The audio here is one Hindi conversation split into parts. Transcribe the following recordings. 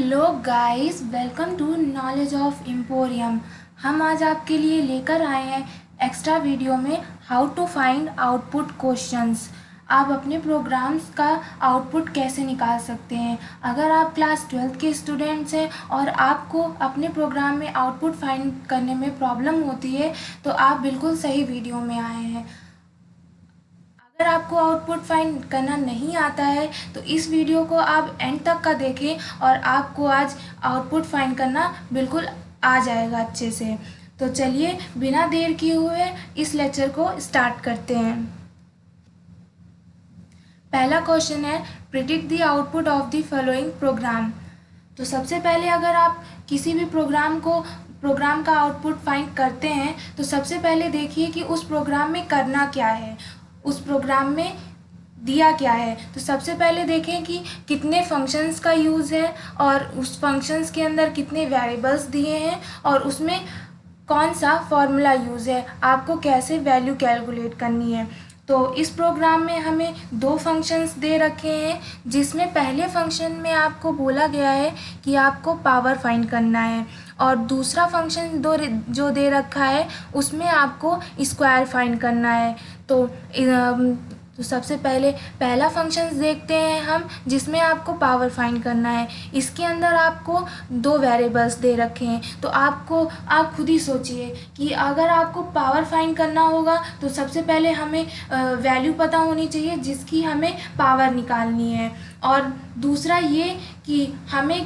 Hello guys, welcome to knowledge of emporium. हम आज आपके लिए लेकर आए हैं एक्स्ट्रा वीडियो में how to find output questions. आप अपने प्रोग्राम्स का आउटपुट कैसे निकाल सकते हैं। अगर आप क्लास 12th के स्टूडेंट्स हैं और आपको अपने प्रोग्राम में आउटपुट फाइंड करने में प्रॉब्लम होती है तो आप बिल्कुल सही वीडियो में आए हैं। अगर आपको आउटपुट फाइंड करना नहीं आता है तो इस वीडियो को आप एंड तक का देखें और आपको आज आउटपुट फाइंड करना बिल्कुल आ जाएगा अच्छे से। तो चलिए बिना देर किए हुए इस लेक्चर को स्टार्ट करते हैं। पहला क्वेश्चन है predict the output of the following programme. तो सबसे पहले अगर आप किसी भी प्रोग्राम का आउटपुट फाइंड करते हैं तो सबसे पहले देखिए कि उस प्रोग्राम में करना क्या है, उस प्रोग्राम में दिया क्या है। तो सबसे पहले देखें कि कितने फंक्शंस का यूज़ है और उस फंक्शंस के अंदर कितने वेरिएबल्स दिए हैं और उसमें कौन सा फॉर्मूला यूज़ है, आपको कैसे वैल्यू कैलकुलेट करनी है। तो इस प्रोग्राम में हमें दो फंक्शंस दे रखे हैं जिसमें पहले फंक्शन में आपको बोला गया है कि आपको पावर फाइंड करना है और दूसरा फंक्शन जो दे रखा है उसमें आपको स्क्वायर फाइंड करना है। तो सबसे पहले पहला फंक्शन देखते हैं हम जिसमें आपको पावर फाइंड करना है। इसके अंदर आपको दो वेरिएबल्स दे रखे हैं। तो आप खुद ही सोचिए कि अगर आपको पावर फाइंड करना होगा तो सबसे पहले हमें वैल्यू पता होनी चाहिए जिसकी हमें पावर निकालनी है और दूसरा ये कि हमें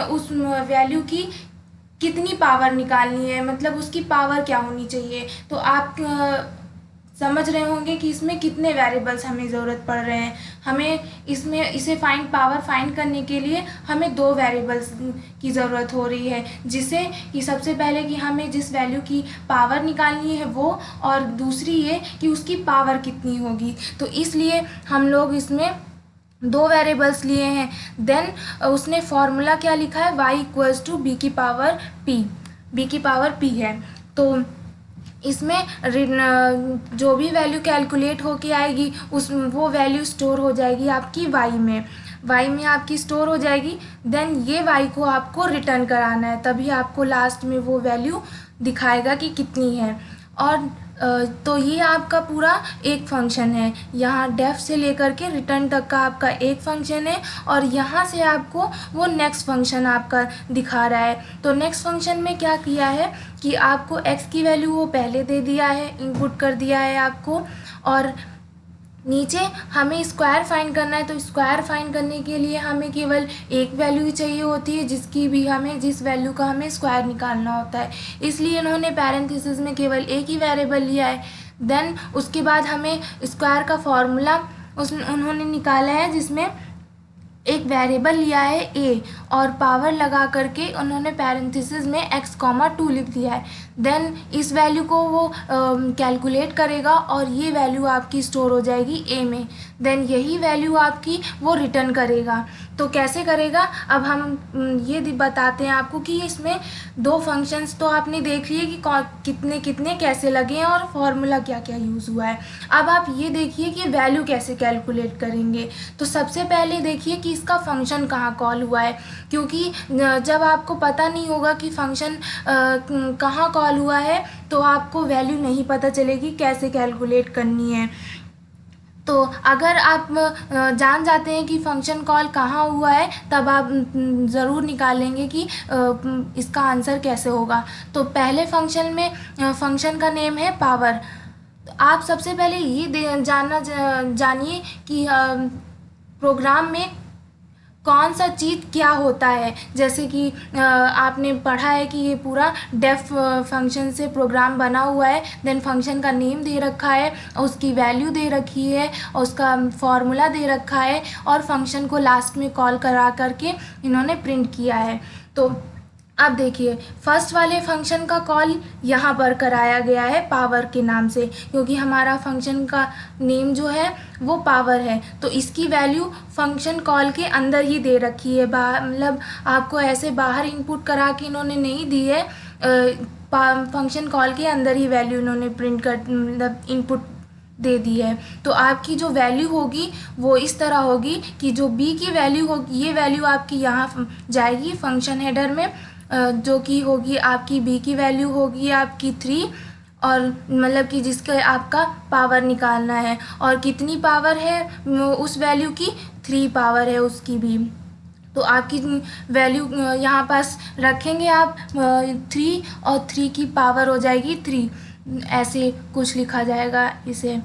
उस वैल्यू की कितनी पावर निकालनी है, मतलब उसकी पावर क्या होनी चाहिए। तो आप समझ रहे होंगे कि इसमें कितने वेरिएबल्स हमें ज़रूरत पड़ रहे हैं। हमें इसे पावर फाइंड करने के लिए हमें दो वेरिएबल्स की ज़रूरत हो रही है, जिसे कि सबसे पहले कि हमें जिस वैल्यू की पावर निकालनी है वो, और दूसरी ये कि उसकी पावर कितनी होगी। तो इसलिए हम लोग इसमें दो वेरिएबल्स लिए हैं। देन उसने फॉर्मूला क्या लिखा है, y इक्वल्स टू b की पावर p है। तो इसमें जो भी वैल्यू कैलकुलेट होके आएगी वो वैल्यू स्टोर हो जाएगी आपकी y में आपकी स्टोर हो जाएगी। देन ये y को आपको रिटर्न कराना है, तभी आपको लास्ट में वो वैल्यू दिखाएगा कि कितनी है। और तो ये आपका पूरा एक फंक्शन है, यहाँ डेफ से लेकर के रिटर्न तक का आपका एक फंक्शन है और यहाँ से आपको वो नेक्स्ट फंक्शन आपका दिखा रहा है। तो नेक्स्ट फंक्शन में क्या किया है कि आपको x की वैल्यू वो पहले दे दिया है, इनपुट कर दिया है आपको, और नीचे हमें स्क्वायर फाइंड करना है। तो स्क्वायर फाइंड करने के लिए हमें केवल एक वैल्यू ही चाहिए होती है जिस वैल्यू का हमें स्क्वायर निकालना होता है, इसलिए इन्होंने पैरेंथेसिस में केवल एक ही वेरिएबल लिया है। देन उसके बाद हमें स्क्वायर का फॉर्मूला उन्होंने निकाला है जिसमें एक वेरिएबल लिया है a और पावर लगा करके उन्होंने पैरेंथेसिस में x,2 लिख दिया है। देन इस वैल्यू को वो कैलकुलेट करेगा और ये वैल्यू आपकी स्टोर हो जाएगी a में। देन यही वैल्यू आपकी वो रिटर्न करेगा। तो कैसे करेगा, अब हम ये बताते हैं आपको कि इसमें दो फंक्शंस तो आपने देख लिए कि कितने कितने कैसे लगे हैं और फॉर्मूला क्या क्या यूज़ हुआ है। अब आप ये देखिए कि वैल्यू कैसे कैलकुलेट करेंगे। तो सबसे पहले देखिए कि इसका फंक्शन कहाँ कॉल हुआ है, क्योंकि जब आपको पता नहीं होगा कि फंक्शन कहाँ कॉल हुआ है तो आपको वैल्यू नहीं पता चलेगी कैसे कैलकुलेट करनी है। तो अगर आप जान जाते हैं कि फंक्शन कॉल कहाँ हुआ है तब आप ज़रूर निकालेंगे कि इसका आंसर कैसे होगा। तो पहले फंक्शन में फंक्शन का नेम है पावर। तो आप सबसे पहले ये जानिए कि प्रोग्राम में कौन सा चीज़ क्या होता है। जैसे कि आपने पढ़ा है कि ये पूरा डेफ फंक्शन से प्रोग्राम बना हुआ है। देन फंक्शन का नेम दे रखा है और उसकी वैल्यू दे रखी है और उसका फॉर्मूला दे रखा है और फंक्शन को लास्ट में कॉल करा करके इन्होंने प्रिंट किया है। तो अब देखिए फर्स्ट वाले फंक्शन का कॉल यहाँ पर कराया गया है पावर के नाम से, क्योंकि हमारा फंक्शन का नेम जो है वो पावर है। तो इसकी वैल्यू फंक्शन कॉल के अंदर ही दे रखी है, मतलब आपको ऐसे बाहर इनपुट करा के इन्होंने नहीं दी है। फंक्शन कॉल के अंदर ही वैल्यू इन्होंने प्रिंट कर मतलब इनपुट दे दी है। तो आपकी जो वैल्यू होगी वो इस तरह होगी कि जो b की वैल्यू होगी, ये वैल्यू आपकी यहाँ जाएगी फंक्शन हेडर में, जो कि होगी आपकी b की वैल्यू होगी आपकी 3, और मतलब कि जिसका आपका पावर निकालना है, और कितनी पावर है उस वैल्यू की, 3 पावर है उसकी भी। तो आपकी वैल्यू यहाँ पास रखेंगे आप 3, और 3 की पावर हो जाएगी 3, ऐसे कुछ लिखा जाएगा इसे,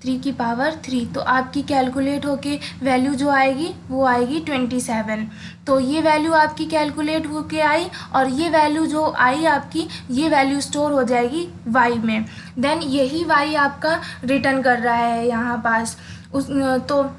3 की पावर 3। तो आपकी कैलकुलेट होके वैल्यू जो आएगी वो आएगी 27। तो ये वैल्यू आपकी कैलकुलेट होके आई, और ये वैल्यू जो आई आपकी, ये वैल्यू स्टोर हो जाएगी y में। देन यही y आपका रिटर्न कर रहा है यहाँ पास उस, तो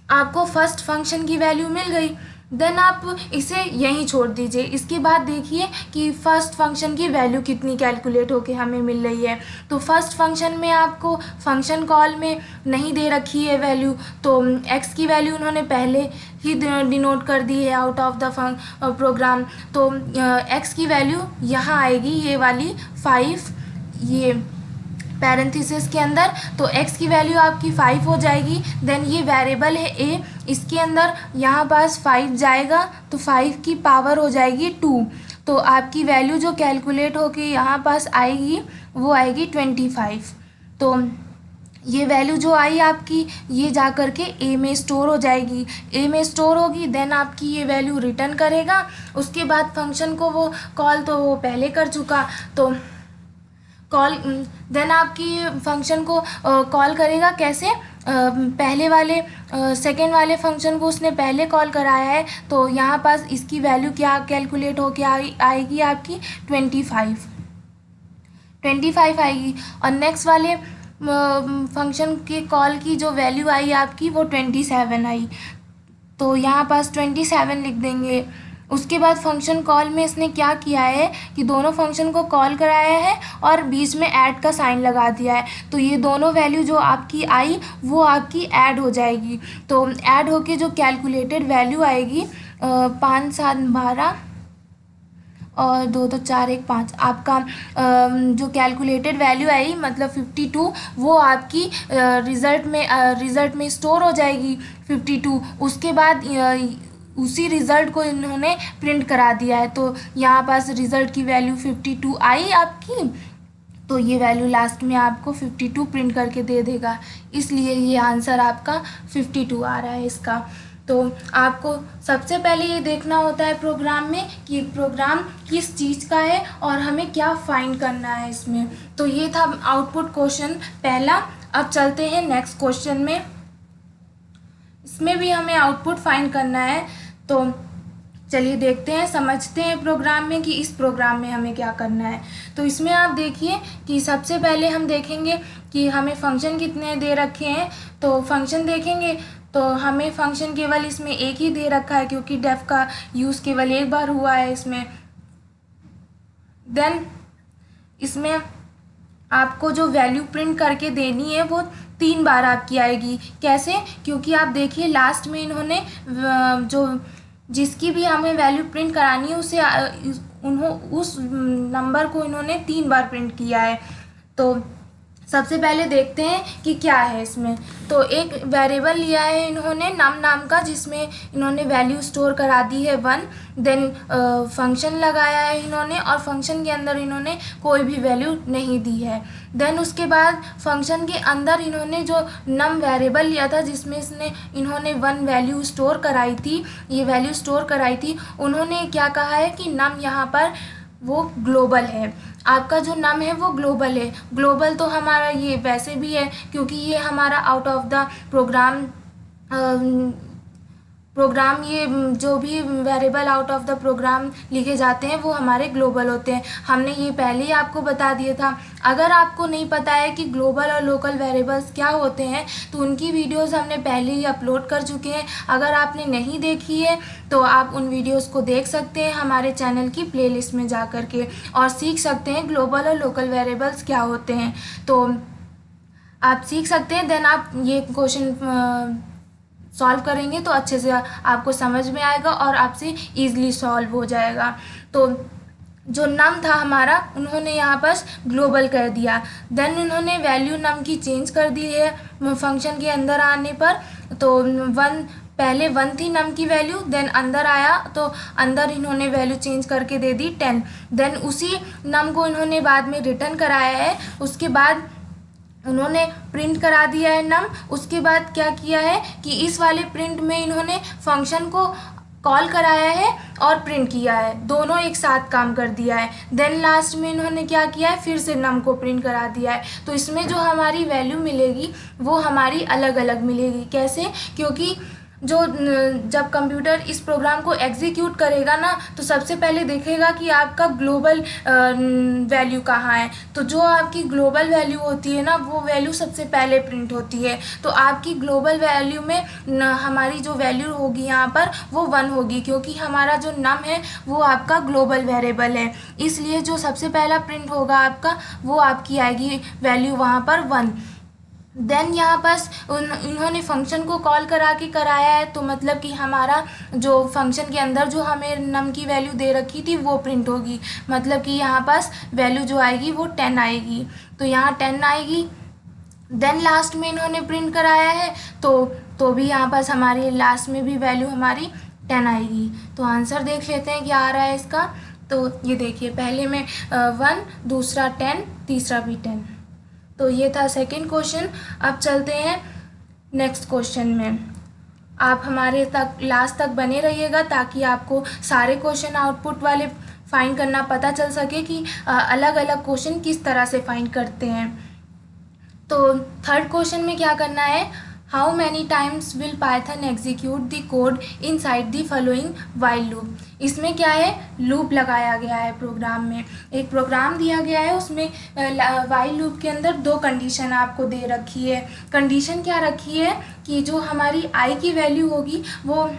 आपको फर्स्ट फंक्शन की वैल्यू मिल गई। देन आप इसे यहीं छोड़ दीजिए। इसके बाद देखिए कि फर्स्ट फंक्शन की वैल्यू कितनी कैलकुलेट होके हमें मिल रही है। तो फर्स्ट फंक्शन में आपको फंक्शन कॉल में नहीं दे रखी है वैल्यू, तो x की वैल्यू उन्होंने पहले ही डिनोट कर दी है आउट ऑफ द प्रोग्राम। तो x की वैल्यू यहाँ आएगी, ये वाली 5, ये पैरेंथेसिस के अंदर। तो x की वैल्यू आपकी 5 हो जाएगी। देन ये वेरिएबल है a, इसके अंदर यहाँ पास 5 जाएगा, तो 5 की पावर हो जाएगी 2। तो आपकी वैल्यू जो कैलकुलेट होके यहाँ पास आएगी वो आएगी 25। तो ये वैल्यू जो आई आपकी, ये जा कर के a में स्टोर हो जाएगी। a में स्टोर होगी, देन आपकी ये वैल्यू रिटर्न करेगा। उसके बाद फंक्शन को वो कॉल तो वो पहले कर चुका, तो कॉल देन आपकी फंक्शन को कॉल करेगा कैसे, पहले वाले सेकेंड वाले फंक्शन को उसने पहले कॉल कराया है। तो यहाँ पास इसकी वैल्यू क्या कैलकुलेट होके आएगी आपकी 25 आएगी, और नेक्स्ट वाले फंक्शन के कॉल की जो वैल्यू आई आपकी वो 27 आई। तो यहाँ पास 27 लिख देंगे। उसके बाद फंक्शन कॉल में इसने क्या किया है कि दोनों फंक्शन को कॉल कराया है और बीच में ऐड का साइन लगा दिया है। तो ये दोनों वैल्यू जो आपकी आई वो आपकी ऐड हो जाएगी। तो ऐड होके जो कैलकुलेटेड वैल्यू आएगी 5 7 12 और 2 2 4 1 5, आपका जो कैलकुलेटेड वैल्यू आई मतलब 52, वो आपकी रिज़ल्ट में स्टोर हो जाएगी 52। उसके बाद उसी रिज़ल्ट को इन्होंने प्रिंट करा दिया है। तो यहाँ पास रिज़ल्ट की वैल्यू 52 आई आपकी, तो ये वैल्यू लास्ट में आपको 52 प्रिंट करके दे देगा, इसलिए ये आंसर आपका 52 आ रहा है इसका। तो आपको सबसे पहले ये देखना होता है प्रोग्राम में कि प्रोग्राम किस चीज़ का है और हमें क्या फाइंड करना है इसमें। तो ये था आउटपुट क्वेश्चन पहला। अब चलते हैं नेक्स्ट क्वेश्चन में, इसमें भी हमें आउटपुट फाइंड करना है। तो चलिए देखते हैं, समझते हैं प्रोग्राम में कि इस प्रोग्राम में हमें क्या करना है। तो इसमें आप देखिए कि सबसे पहले हम देखेंगे कि हमें फंक्शन कितने दे रखे हैं। तो फंक्शन देखेंगे तो हमें फंक्शन केवल इसमें एक ही दे रखा है, क्योंकि डेफ का यूज़ केवल एक बार हुआ है इसमें। देन इसमें आपको जो वैल्यू प्रिंट करके देनी है वो 3 बार आपकी आएगी। कैसे? क्योंकि आप देखिए लास्ट में इन्होंने जो जिसकी भी हमें वैल्यू प्रिंट करानी है उसे उस नंबर को इन्होंने 3 बार प्रिंट किया है। तो सबसे पहले देखते हैं कि क्या है इसमें। तो एक वेरिएबल लिया है इन्होंने नम नाम का, जिसमें इन्होंने वैल्यू स्टोर करा दी है 1। देन फंक्शन लगाया है इन्होंने, और फंक्शन के अंदर इन्होंने कोई भी वैल्यू नहीं दी है। देन उसके बाद फंक्शन के अंदर इन्होंने जो नम वेरिएबल लिया था, जिसमें इन्होंने 1 वैल्यू स्टोर कराई थी, ये वैल्यू स्टोर कराई थी, उन्होंने क्या कहा है कि नम यहाँ पर वो ग्लोबल है। आपका जो नम है वो ग्लोबल है। ग्लोबल तो हमारा ये वैसे भी है, क्योंकि ये हमारा आउट ऑफ द प्रोग्राम ये जो भी variable out of the program लिखे जाते हैं वो हमारे ग्लोबल होते हैं। हमने ये पहले ही आपको बता दिया था। अगर आपको नहीं पता है कि ग्लोबल और लोकल वेरिएबल्स क्या होते हैं तो उनकी वीडियोस हमने पहले ही अपलोड कर चुके हैं। अगर आपने नहीं देखी है तो आप उन वीडियोस को देख सकते हैं हमारे चैनल की प्लेलिस्ट में जा कर के, और सीख सकते हैं ग्लोबल और लोकल वेरिएबल्स क्या होते हैं। तो आप सीख सकते हैं। देन आप ये क्वेश्चन सॉल्व करेंगे तो अच्छे से आपको समझ में आएगा और आपसे ईज़िली सॉल्व हो जाएगा। तो जो नम था हमारा उन्होंने यहाँ पर ग्लोबल कर दिया। देन उन्होंने वैल्यू नम की चेंज कर दी है फंक्शन के अंदर आने पर। तो पहले 1 थी नम की वैल्यू, देन अंदर आया तो अंदर इन्होंने वैल्यू चेंज करके दे दी 10। देन उसी नम को इन्होंने बाद में रिटर्न कराया है। उसके बाद उन्होंने प्रिंट करा दिया है नम। उसके बाद क्या किया है कि इस वाले प्रिंट में इन्होंने फंक्शन को कॉल कराया है और प्रिंट किया है, दोनों एक साथ काम कर दिया है। देन लास्ट में इन्होंने क्या किया है, फिर से नम को प्रिंट करा दिया है। तो इसमें जो हमारी वैल्यू मिलेगी वो हमारी अलग अलग मिलेगी। कैसे? क्योंकि जब कंप्यूटर इस प्रोग्राम को एग्जीक्यूट करेगा ना तो सबसे पहले देखेगा कि आपका ग्लोबल वैल्यू कहाँ है। तो जो आपकी ग्लोबल वैल्यू होती है ना वो वैल्यू सबसे पहले प्रिंट होती है। तो आपकी ग्लोबल वैल्यू में हमारी जो वैल्यू होगी यहाँ पर वो 1 होगी, क्योंकि हमारा जो नम है वो आपका ग्लोबल वेरिएबल है। इसलिए जो सबसे पहला प्रिंट होगा आपका वो आपकी आएगी वैल्यू वहाँ पर 1। देन यहाँ पर इन्होंने फंक्शन को कॉल करा के कराया है, तो मतलब कि हमारा जो फंक्शन के अंदर जो हमें नम की वैल्यू दे रखी थी वो प्रिंट होगी। मतलब कि यहाँ पास वैल्यू जो आएगी वो 10 आएगी, तो यहाँ 10 आएगी। देन लास्ट में इन्होंने प्रिंट कराया है तो भी यहाँ पास हमारे लास्ट में भी वैल्यू हमारी 10 आएगी। तो आंसर देख लेते हैं क्या आ रहा है इसका। तो ये देखिए, पहले में 1, दूसरा 10, तीसरा भी 10। तो ये था सेकंड क्वेश्चन। अब चलते हैं नेक्स्ट क्वेश्चन में। आप हमारे तक लास्ट तक बने रहिएगा ताकि आपको सारे क्वेश्चन आउटपुट वाले फाइंड करना पता चल सके कि अलग अलग क्वेश्चन किस तरह से फाइंड करते हैं। तो थर्ड क्वेश्चन में क्या करना है, how many times will Python execute the code inside the following while loop. इसमें क्या है, लूप लगाया गया है प्रोग्राम में। एक प्रोग्राम दिया गया है, उसमें वाइल लूप के अंदर 2 कंडीशन आपको दे रखी है। कंडीशन क्या रखी है कि जो हमारी आई की वैल्यू होगी वो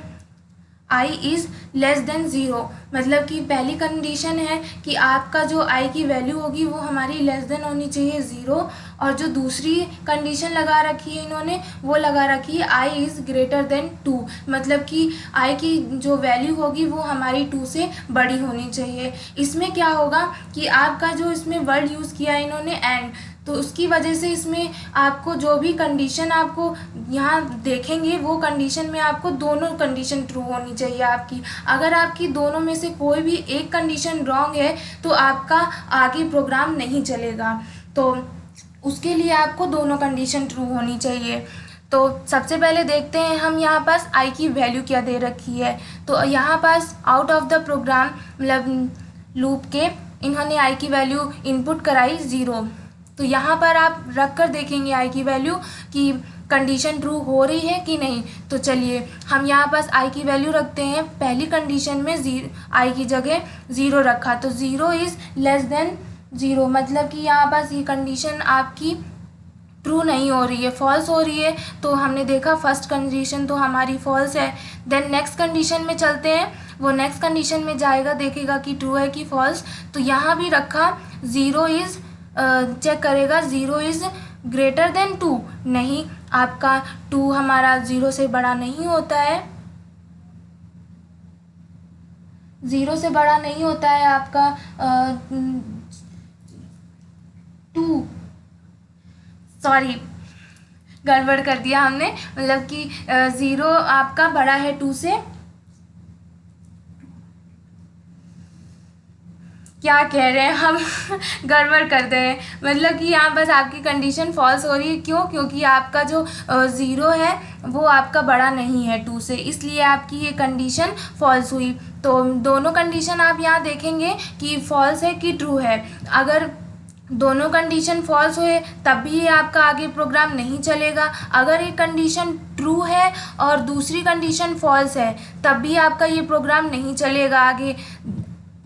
i इज़ लेस देन 0। मतलब कि पहली कंडीशन है कि आपका जो i की वैल्यू होगी वो हमारी लेस देन होनी चाहिए 0। और जो दूसरी कंडीशन लगा रखी है इन्होंने वो लगा रखी है i इज़ ग्रेटर देन 2। मतलब कि i की जो वैल्यू होगी वो हमारी 2 से बड़ी होनी चाहिए। इसमें क्या होगा कि आपका जो इसमें वर्ड यूज़ किया है इन्होंने एंड, तो उसकी वजह से इसमें आपको जो भी कंडीशन आपको यहाँ देखेंगे वो कंडीशन में आपको दोनों कंडीशन ट्रू होनी चाहिए आपकी। अगर आपकी दोनों में से कोई भी एक कंडीशन रॉन्ग है तो आपका आगे प्रोग्राम नहीं चलेगा। तो उसके लिए आपको दोनों कंडीशन ट्रू होनी चाहिए। तो सबसे पहले देखते हैं हम यहाँ पास आई की वैल्यू क्या दे रखी है। तो यहाँ पास आउट ऑफ द प्रोग्राम मतलब लूप के इन्होंने आई की वैल्यू इनपुट कराई 0। तो यहाँ पर आप रख कर देखेंगे आई की वैल्यू कि कंडीशन ट्रू हो रही है कि नहीं। तो चलिए हम यहाँ पास आई की वैल्यू रखते हैं। पहली कंडीशन में आई की जगह 0 रखा, तो 0 इज़ लेस देन 0। मतलब कि यहाँ पास ये कंडीशन आपकी ट्रू नहीं हो रही है, फॉल्स हो रही है। तो हमने देखा फर्स्ट कंडीशन तो हमारी फॉल्स है। देन नेक्स्ट कंडीशन में चलते हैं, वो नेक्स्ट कंडीशन में जाएगा, देखेगा कि ट्रू है कि फॉल्स। तो यहाँ भी रखा 0 इज़ चेक करेगा 0 इज़ ग्रेटर देन 2। नहीं, आपका 2 हमारा 0 से बड़ा नहीं होता है, 0 से बड़ा नहीं होता है आपका 2, सॉरी गड़बड़ कर दिया हमने। मतलब कि 0 आपका बड़ा है 2 से। क्या कह रहे हैं हम गड़बड़ करते हैं। मतलब कि यहाँ बस आपकी कंडीशन फॉल्स हो रही है। क्यों? क्योंकि आपका जो 0 है वो आपका बड़ा नहीं है 2 से, इसलिए आपकी ये कंडीशन फॉल्स हुई। तो दोनों कंडीशन आप यहाँ देखेंगे कि फॉल्स है कि ट्रू है। अगर दोनों कंडीशन फॉल्स हुए तब भी ये आपका आगे प्रोग्राम नहीं चलेगा। अगर एक कंडीशन ट्रू है और दूसरी कंडीशन फॉल्स है तब भी आपका ये प्रोग्राम नहीं चलेगा आगे।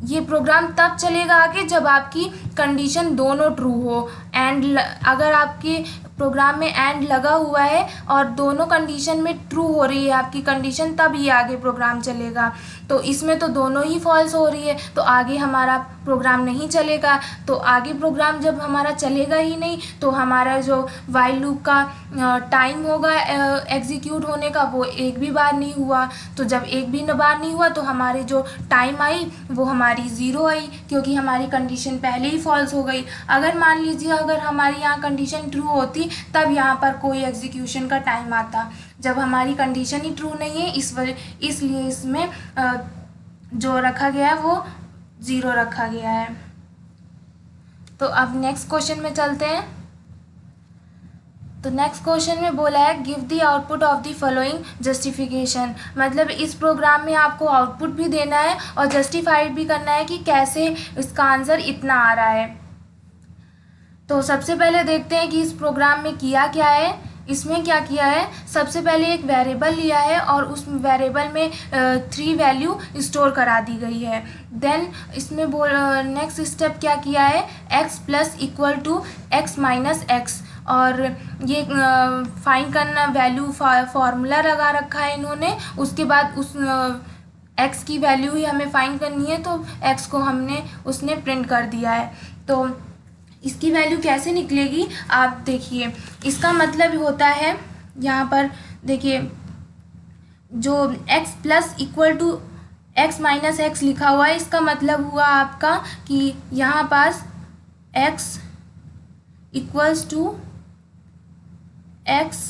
ये प्रोग्राम तब चलेगा आगे जब आपकी कंडीशन दोनों ट्रू हो। एंड अगर आपके प्रोग्राम में एंड लगा हुआ है और दोनों कंडीशन में ट्रू हो रही है आपकी कंडीशन, तब ये आगे प्रोग्राम चलेगा। तो इसमें तो दोनों ही फॉल्स हो रही है, तो आगे हमारा प्रोग्राम नहीं चलेगा। तो आगे प्रोग्राम जब हमारा चलेगा ही नहीं, तो हमारा जो वाइल लूप का टाइम होगा एग्जीक्यूट होने का, वो एक भी बार नहीं हुआ। तो जब एक भी बार नहीं हुआ, तो हमारी जो टाइम आई वो हमारी ज़ीरो आई, क्योंकि हमारी कंडीशन पहले ही फॉल्स हो गई। अगर मान लीजिए अगर हमारी यहाँ कंडीशन ट्रू होती, तब यहाँ पर कोई एग्जीक्यूशन का टाइम आता। जब हमारी कंडीशन ही ट्रू नहीं है, इसलिए इसमें जो रखा गया है वो ज़ीरो रखा गया है। तो अब नेक्स्ट क्वेश्चन में चलते हैं। तो नेक्स्ट क्वेश्चन में बोला है give the output of the following justification. मतलब इस प्रोग्राम में आपको आउटपुट भी देना है और जस्टिफाइड भी करना है कि कैसे इसका आंसर इतना आ रहा है। तो सबसे पहले देखते हैं कि इस प्रोग्राम में किया क्या है। इसमें क्या किया है, सबसे पहले एक वेरिएबल लिया है और उस वेरिएबल में 3 वैल्यू स्टोर करा दी गई है। देन इसमें नेक्स्ट स्टेप क्या किया है, x plus equal to x minus X, और ये फाइंड करना वैल्यू फार्मूला लगा रखा है इन्होंने। उसके बाद उस x की वैल्यू ही हमें फाइंड करनी है, तो x को उसने प्रिंट कर दिया है। तो इसकी वैल्यू कैसे निकलेगी आप देखिए। इसका मतलब होता है यहाँ पर देखिए, जो x plus equal to x minus X लिखा हुआ है, इसका मतलब हुआ आपका कि यहाँ पास x equals to x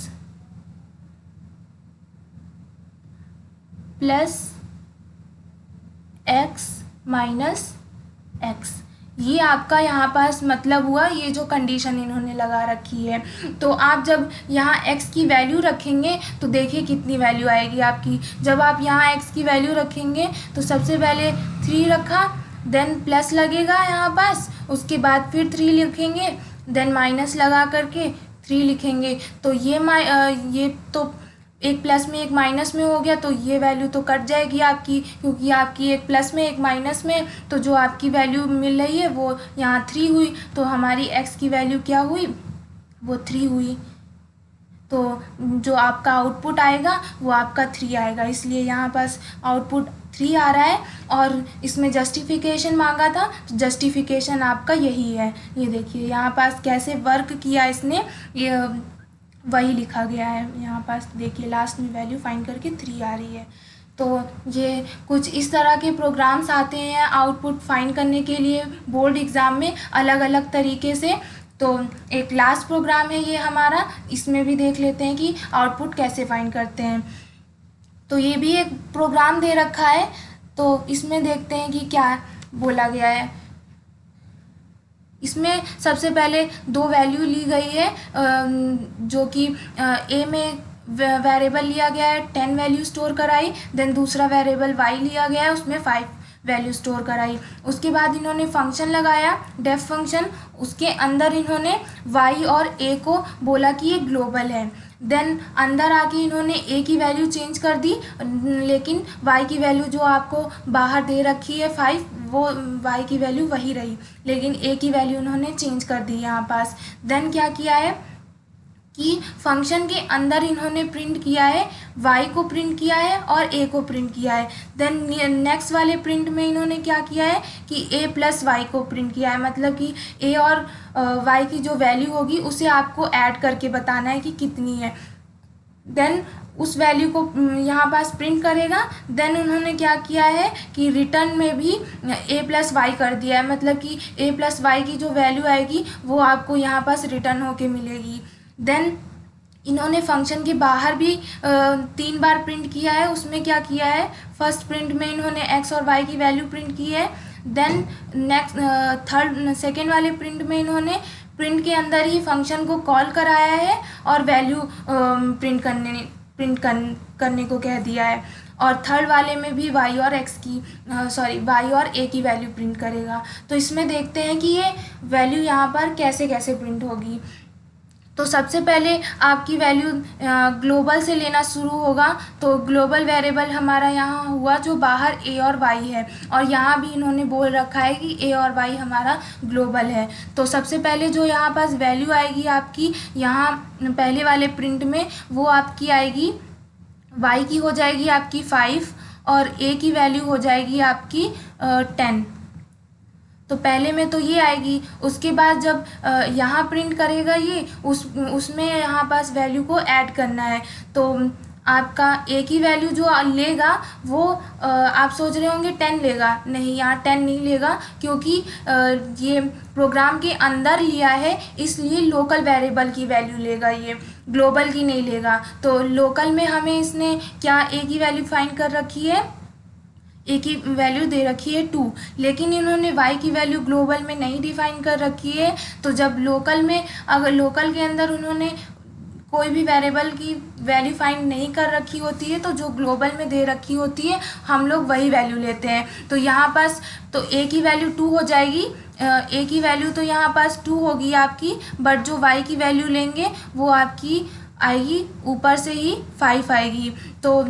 plus x minus X, ये आपका यहाँ पास मतलब हुआ, ये जो कंडीशन इन्होंने लगा रखी है। तो आप जब यहाँ x की वैल्यू रखेंगे तो देखिए कितनी वैल्यू आएगी आपकी। जब आप यहाँ x की वैल्यू रखेंगे तो सबसे पहले 3 रखा, देन प्लस लगेगा यहाँ पास, उसके बाद फिर 3 लिखेंगे, देन माइनस लगा करके 3 लिखेंगे। तो ये तो एक प्लस में एक माइनस में हो गया, तो ये वैल्यू तो कट जाएगी आपकी, क्योंकि आपकी एक प्लस में एक माइनस में, तो जो आपकी वैल्यू मिल रही है वो यहाँ 3 हुई। तो हमारी x की वैल्यू क्या हुई, वो 3 हुई। तो जो आपका आउटपुट आएगा वो आपका 3 आएगा, इसलिए यहाँ पास आउटपुट 3 आ रहा है। और इसमें जस्टिफिकेशन मांगा था, तो जस्टिफिकेशन आपका यही है। ये देखिए यहाँ पास कैसे वर्क किया इसने, ये वही लिखा गया है। यहाँ पास देखिए लास्ट में वैल्यू फाइंड करके 3 आ रही है। तो ये कुछ इस तरह के प्रोग्राम्स आते हैं आउटपुट फाइंड करने के लिए बोर्ड एग्ज़ाम में अलग अलग तरीके से। तो एक लास्ट प्रोग्राम है ये हमारा, इसमें भी देख लेते हैं कि आउटपुट कैसे फाइंड करते हैं। तो ये भी एक प्रोग्राम दे रखा है, तो इसमें देखते हैं कि क्या बोला गया है। इसमें सबसे पहले 2 वैल्यू ली गई है, जो कि a में वेरिएबल लिया गया है 10 वैल्यू स्टोर कराई, देन दूसरा वेरिएबल y लिया गया है, उसमें 5 वैल्यू स्टोर कराई। उसके बाद इन्होंने फंक्शन लगाया डेफ फंक्शन, उसके अंदर इन्होंने y और a को बोला कि ये ग्लोबल है। देन अंदर आके इन्होंने a की वैल्यू चेंज कर दी, लेकिन y की वैल्यू जो आपको बाहर दे रखी है 5, वो y की वैल्यू वही रही, लेकिन a की वैल्यू उन्होंने चेंज कर दी यहाँ पास। देन क्या किया है कि फंक्शन के अंदर इन्होंने प्रिंट किया है, y को प्रिंट किया है और a को प्रिंट किया है। देन नेक्स्ट वाले प्रिंट में इन्होंने क्या किया है कि a प्लस वाई को प्रिंट किया है, मतलब कि a और y की जो वैल्यू होगी उसे आपको ऐड करके बताना है कि कितनी है। देन उस वैल्यू को यहाँ पास प्रिंट करेगा। देन उन्होंने क्या किया है कि रिटर्न में भी a प्लस वाई कर दिया है, मतलब कि a प्लस वाई की जो वैल्यू आएगी वो आपको यहाँ पास रिटर्न होके मिलेगी। देन इन्होंने फंक्शन के बाहर भी 3 बार प्रिंट किया है। उसमें क्या किया है, फर्स्ट प्रिंट में इन्होंने x और y की वैल्यू प्रिंट की है। देन नेक्स्ट सेकेंड वाले प्रिंट में इन्होंने प्रिंट के अंदर ही फंक्शन को कॉल कराया है और वैल्यू प्रिंट करने को कह दिया है। और थर्ड वाले में भी y और a की वैल्यू प्रिंट करेगा। तो इसमें देखते हैं कि ये वैल्यू यहाँ पर कैसे कैसे प्रिंट होगी। तो सबसे पहले आपकी वैल्यू ग्लोबल से लेना शुरू होगा। तो ग्लोबल वेरिएबल हमारा यहाँ हुआ जो बाहर ए और वाई है, और यहाँ भी इन्होंने बोल रखा है कि ए और वाई हमारा ग्लोबल है। तो सबसे पहले जो यहाँ पास वैल्यू आएगी आपकी यहाँ पहले वाले प्रिंट में, वो आपकी आएगी वाई की हो जाएगी आपकी 5 और ए की वैल्यू हो जाएगी आपकी 10। तो पहले में तो ये आएगी, उसके बाद जब यहाँ प्रिंट करेगा ये उसमें यहाँ पास वैल्यू को ऐड करना है। तो आपका ए की वैल्यू जो लेगा वो आप सोच रहे होंगे 10 लेगा, नहीं, यहाँ 10 नहीं लेगा, क्योंकि ये प्रोग्राम के अंदर लिया है, इसलिए लोकल वेरिएबल की वैल्यू लेगा, ये ग्लोबल की नहीं लेगा। तो लोकल में हमें इसने क्या ए की वैल्यू फाइंड कर रखी है, ए की वैल्यू दे रखी है 2, लेकिन इन्होंने वाई की वैल्यू ग्लोबल में नहीं डिफाइन कर रखी है। तो जब लोकल में, अगर लोकल के अंदर उन्होंने कोई भी वेरिएबल की वैल्यू फाइंड नहीं कर रखी होती है, तो जो ग्लोबल में दे रखी होती है हम लोग वही वैल्यू लेते हैं। तो यहाँ पास तो ए की वैल्यू 2 हो जाएगी, ए की वैल्यू तो यहाँ पास 2 होगी आपकी, बट जो वाई की वैल्यू लेंगे वो आपकी आएगी ऊपर से ही 5 आएगी। तो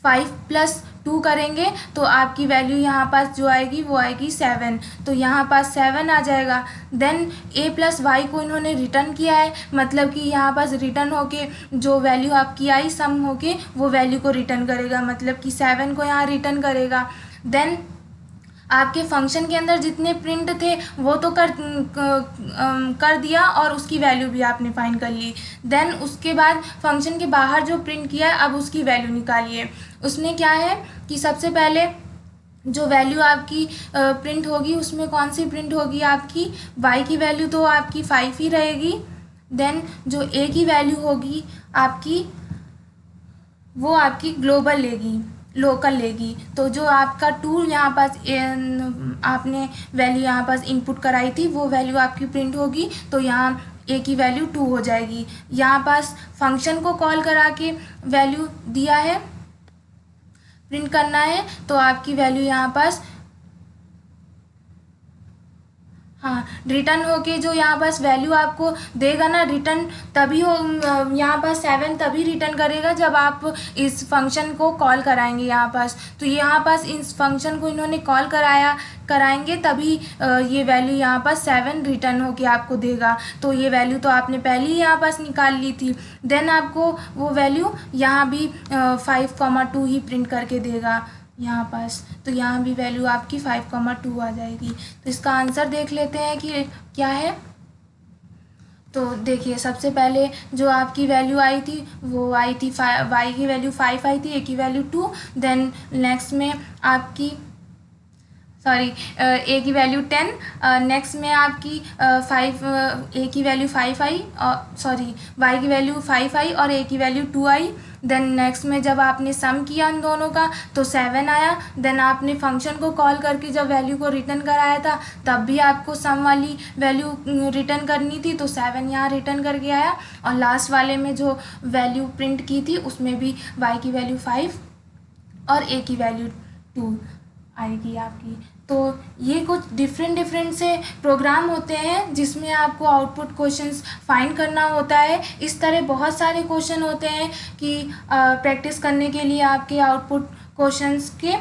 5 + 2 करेंगे तो आपकी वैल्यू यहाँ पास जो आएगी वो आएगी 7। तो यहाँ पास 7 आ जाएगा। देन ए + वाई को इन्होंने रिटर्न किया है, मतलब कि यहाँ पास रिटर्न होके जो वैल्यू आपकी आई सम होके वो वैल्यू को रिटर्न करेगा, मतलब कि 7 को यहाँ रिटर्न करेगा। देन आपके फंक्शन के अंदर जितने प्रिंट थे वो तो कर दिया, और उसकी वैल्यू भी आपने फाइंड कर ली। देन उसके बाद फंक्शन के बाहर जो प्रिंट किया है अब उसकी वैल्यू निकालिए। उसने क्या है कि सबसे पहले जो वैल्यू आपकी प्रिंट होगी उसमें कौन सी प्रिंट होगी, आपकी वाई की वैल्यू तो आपकी 5 ही रहेगी। देन जो ए की वैल्यू होगी आपकी वो आपकी ग्लोबल लेगी, लोकल लेगी। तो जो आपका 2 यहाँ पास आपने वैल्यू यहाँ पास इनपुट कराई थी वो वैल्यू आपकी प्रिंट होगी, तो यहाँ ए की वैल्यू 2 हो जाएगी। यहाँ पास फंक्शन को कॉल करा के वैल्यू दिया है, प्रिंट करना है, तो आपकी वैल्यू यहाँ पास रिटर्न होके जो यहाँ पास वैल्यू आपको देगा ना, रिटर्न तभी हो, यहाँ पास 7 तभी रिटर्न करेगा जब आप इस फंक्शन को कॉल कराएंगे यहाँ पास। तो यहाँ पास इस फंक्शन को इन्होंने कॉल कराएंगे तभी ये वैल्यू यहाँ पास 7 रिटर्न होके आपको देगा। तो ये वैल्यू तो आपने पहले ही यहाँ पास निकाल ली थी। देन आपको वो वैल्यू यहाँ भी 5,2 ही प्रिंट करके देगा यहाँ पास। तो यहाँ भी वैल्यू आपकी 5,2 आ जाएगी। तो इसका आंसर देख लेते हैं कि क्या है। तो देखिए सबसे पहले जो आपकी वैल्यू आई थी वो आई थी वाई की वैल्यू 5 आई थी, ए की वैल्यू 2। देन नेक्स्ट में आपकी ए की वैल्यू 10, नेक्स्ट में आपकी 5 ए की वैल्यू 5 आई, वाई की वैल्यू 5 आई और ए की वैल्यू 2 आई। देन नेक्स्ट में जब आपने सम किया इन दोनों का तो 7 आया। देन आपने फंक्शन को कॉल करके जब वैल्यू को रिटर्न कराया था तब भी आपको सम वाली वैल्यू रिटर्न करनी थी, तो 7 यहाँ रिटर्न करके आया। और लास्ट वाले में जो वैल्यू प्रिंट की थी उसमें भी वाई की वैल्यू 5 और ए की वैल्यू 2 आएगी आपकी। तो ये कुछ डिफरेंट से प्रोग्राम होते हैं जिसमें आपको आउटपुट क्वेश्चंस फाइंड करना होता है। इस तरह बहुत सारे क्वेश्चन होते हैं कि प्रैक्टिस करने के लिए आपके आउटपुट क्वेश्चंस के।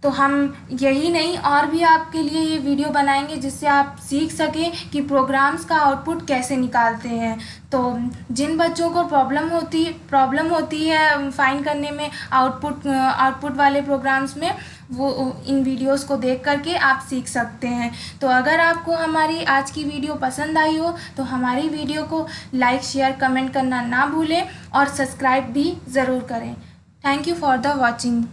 तो हम यही नहीं और भी आपके लिए ये वीडियो बनाएंगे जिससे आप सीख सकें कि प्रोग्राम्स का आउटपुट कैसे निकालते हैं। तो जिन बच्चों को प्रॉब्लम होती है फाइंड करने में आउटपुट वाले प्रोग्राम्स में, वो इन वीडियोस को देख करके आप सीख सकते हैं। तो अगर आपको हमारी आज की वीडियो पसंद आई हो तो हमारी वीडियो को लाइक, शेयर, कमेंट करना ना भूलें और सब्सक्राइब भी ज़रूर करें। Thank you for the watching.